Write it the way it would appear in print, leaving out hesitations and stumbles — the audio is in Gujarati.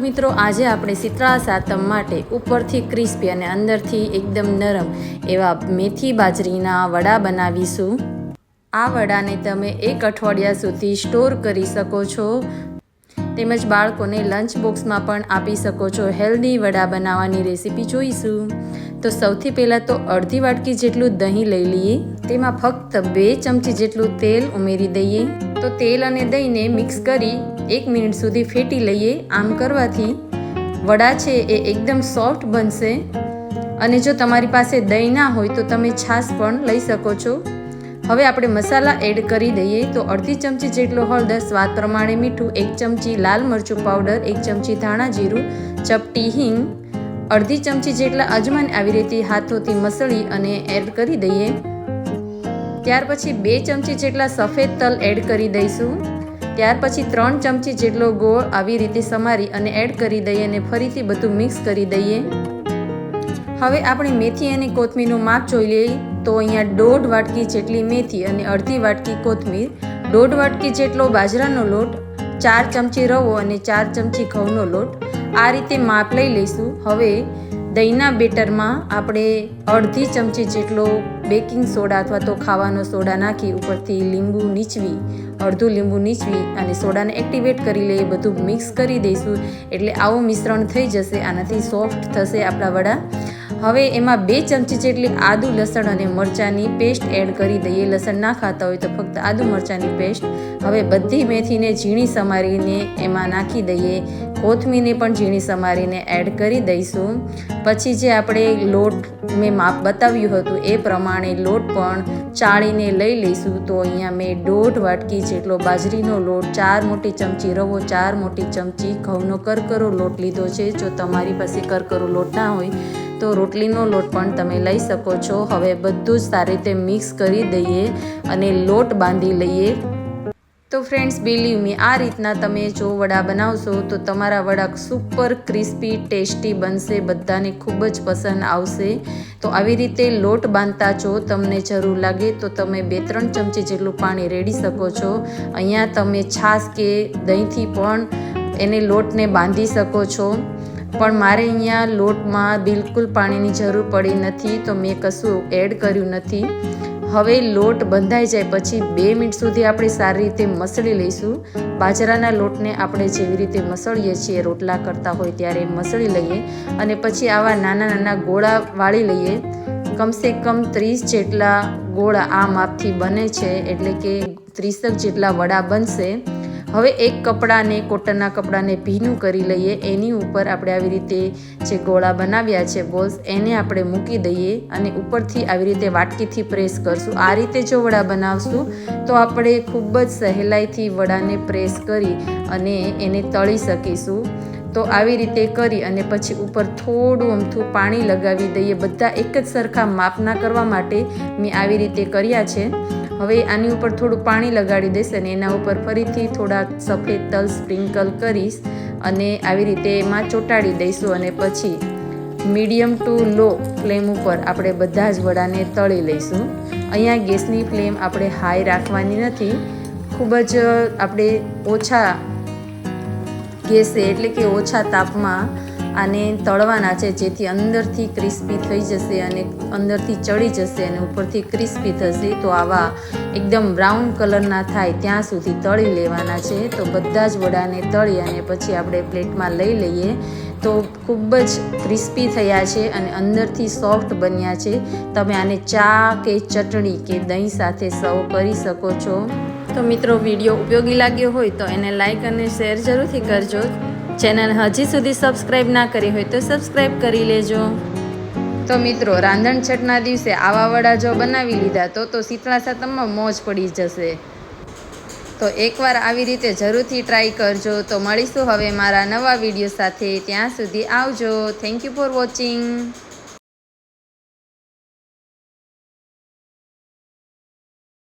મિત્રો આજે આપણે શીતળા સાતમ માટે ઉપરથી ક્રિસ્પી અને અંદરથી એકદમ નરમ એવા મેથી બાજરીના વડા બનાવીશું। આ વડાને તમે 1 અઠવાડિયા સુધી સ્ટોર કરી શકો છો, તેમજ બાળકોને લંચ બોક્સમાં પણ આપી શકો છો। હેલ્ધી વડા બનાવવાની રેસીપી જોઈશું। તો સૌથી પહેલાં તો અડધી વાટકી જેટલું દહીં લઈ લઈએ, તેમાં ફક્ત 2 ચમચી જેટલું તેલ ઉમેરી દઈએ। તો તેલ અને દહીંને મિક્સ કરી 1 મિનિટ સુધી ફેટી લઈએ। આમ કરવાથી વડા છે એ એકદમ સોફ્ટ બનશે। અને જો તમારી પાસે દહીં ના હોય તો તમે છાશ પણ લઈ શકો છો। હવે આપણે મસાલા એડ કરી દઈએ। તો અડધી ચમચી જેટલો હળદર, સ્વાદ પ્રમાણે મીઠું, 1 ચમચી લાલ મરચું પાવડર, 1 ચમચી ધાણા જીરું, ચપટી હિંગ, અડધી ચમચી જેટલા અજમાન આવી રીતે હાથોથી મસળી અને એડ કરી દઈએ। ત્યાર પછી 2 ચમચી જેટલા સફેદ તલ એડ કરી દઈશું। ત્યાર પછી 3 ચમચી જેટલો ગોળ આવી રીતે સમારી અને એડ કરી દઈએ અને ફરીથી બધું મિક્સ કરી દઈએ। હવે આપણે મેથી અને કોથમીરનું માપ જોઈ લઈએ। તો અહીંયા 1.5 વાટકી જેટલી મેથી અને અડધી વાટકી કોથમીર, 1.5 વાટકી જેટલો બાજરાનો લોટ, 4 ચમચી રવો અને 4 ચમચી ઘઉંનો લોટ, આ રીતે માપ લઈ લઈશું। હવે દહીંના બેટરમાં આપણે અડધી ચમચી જેટલો બેકિંગ સોડા અથવા તો ખાવાનો સોડા નાખી ઉપરથી અડધું લીંબુ નીચવી અને સોડાને એક્ટિવેટ કરી લઈએ। બધું મિક્સ કરી દઈશું એટલે આવું મિશ્રણ થઈ જશે। આનાથી સોફ્ટ થશે આપણા વડા। હવે એમાં 2 ચમચી જેટલી આદુ, લસણ અને મરચાંની પેસ્ટ એડ કરી દઈએ। લસણ ના ખાતા હોય તો ફક્ત આદુ મરચાંની પેસ્ટ। હવે બધી મેથીને ઝીણી સમારીને એમાં નાખી દઈએ। કોથમીરને પણ ઝીણી સમારીને એડ કરી દઈશું। પછી જે આપણે લોટ મેં માપ બતાવ્યું હતું એ પ્રમાણે લોટ પણ ચાળીને લઈ લઈશું। તો અહીંયા મેં 1.5 વાટકી જેટલો બાજરીનો લોટ, 4 મોટી ચમચી રવો, 4 મોટી ચમચી ઘઉંનો કરકરો લોટ લીધો છે। જો તમારી પાસે કરકરો લોટ ના હોય તો રોટલીનો લોટ પણ તમે લઈ શકો છો। હવે બધું જ સારી રીતે મિક્સ કરી દઈએ અને લોટ બાંધી લઈએ। તો ફ્રેન્ડ્સ, બિલીવ મી, આ રીતના તમે જો વડા બનાવશો તો તમારા વડા સુપર ક્રિસ્પી ટેસ્ટી બનશે, બધાને ખૂબ જ પસંદ આવશે। તો આવી રીતે લોટ બાંધતા જો તમને જરૂર લાગે તો તમે 2-3 ચમચી જેટલું પાણી રેડી શકો છો। અહીંયા તમે છાશ કે દહીંથી પણ એને લોટને બાંધી શકો છો, પણ મારે અહીંયા લોટમાં બિલકુલ પાણીની જરૂર પડી નથી તો મેં કશું એડ કર્યું નથી। હવે લોટ બંધાઈ જાય પછી 2 મિનિટ સુધી આપણે સારી રીતે મસળી લઈશું। બાજરાના લોટને આપણે જેવી રીતે મસળીએ છીએ રોટલા કરતા હોય ત્યારે મસળી લઈએ અને પછી આવા નાના નાના ગોળા વાળી લઈએ। કમસે કમ 30 જેટલા ગોળા આ માપથી બને છે, એટલે કે 30 જેટલા વડા બનશે। હવે એક કપડાને, કોટનના કપડાને ભીનું કરી લઈએ। એની ઉપર આપણે આવી રીતે જે ગોળા બનાવ્યા છે બોલ્સ, એને આપણે મૂકી દઈએ અને ઉપરથી આવી રીતે વાટકીથી પ્રેસ કરશું। આ રીતે જો વડા બનાવશું તો આપણે ખૂબ જ સહેલાઈથી વડાને પ્રેસ કરી અને એને તળી શકીશું। તો આવી રીતે કરી અને પછી ઉપર થોડું અમથું પાણી લગાવી દઈએ। બધા એક જ સરખા માપના કરવા માટે મેં આવી રીતે કર્યા છે। હવે આની ઉપર થોડું પાણી લગાડી દઈશ અને એના ઉપર ફરીથી થોડાક સફેદ તલ સ્પ્રિંકલ કરીશ અને આવી રીતે એમાં ચોંટાડી દઈશું અને પછી મીડિયમ ટુ લો ફ્લેમ ઉપર આપણે બધા જ વડાને તળી લઈશું। અહીંયા ગેસની ફ્લેમ આપણે હાઈ રાખવાની નથી, ખૂબ જ આપણે ઓછા ગેસે એટલે કે ઓછા તાપમાં આને તળવાના છે, જેથી અંદરથી ક્રિસ્પી થઈ જશે અને અંદરથી ચડી જશે અને ઉપરથી ક્રિસ્પી થશે। તો આવા એકદમ બ્રાઉન કલરના થાય ત્યાં સુધી તળી લેવાના છે। તો બધા જ વડાને તળી અને પછી આપણે પ્લેટમાં લઈ લઈએ। તો ખૂબ જ ક્રિસ્પી થયા છે અને અંદરથી સોફ્ટ બન્યા છે। તમે આને ચા કે ચટણી કે દહીં સાથે સર્વ કરી શકો છો। તો મિત્રો, વિડીયો ઉપયોગી લાગ્યો હોય તો એને લાઈક અને શેર જરૂરથી કરજો। ચેનલ હજી સુધી સબસ્ક્રાઈબ ના કરી હોય તો સબસ્ક્રાઈબ કરી લેજો। તો મિત્રો, રાંધણછઠના દિવસે આવા વડા જો બનાવી લીધા તો શીતળા સાતમમાં મોજ પડી જશે। તો એકવાર આવી રીતે જરૂરથી ટ્રાય કરજો। તો મળીશું હવે મારા નવા વિડીયો સાથે, ત્યાં સુધી આવજો। Thank you for watching.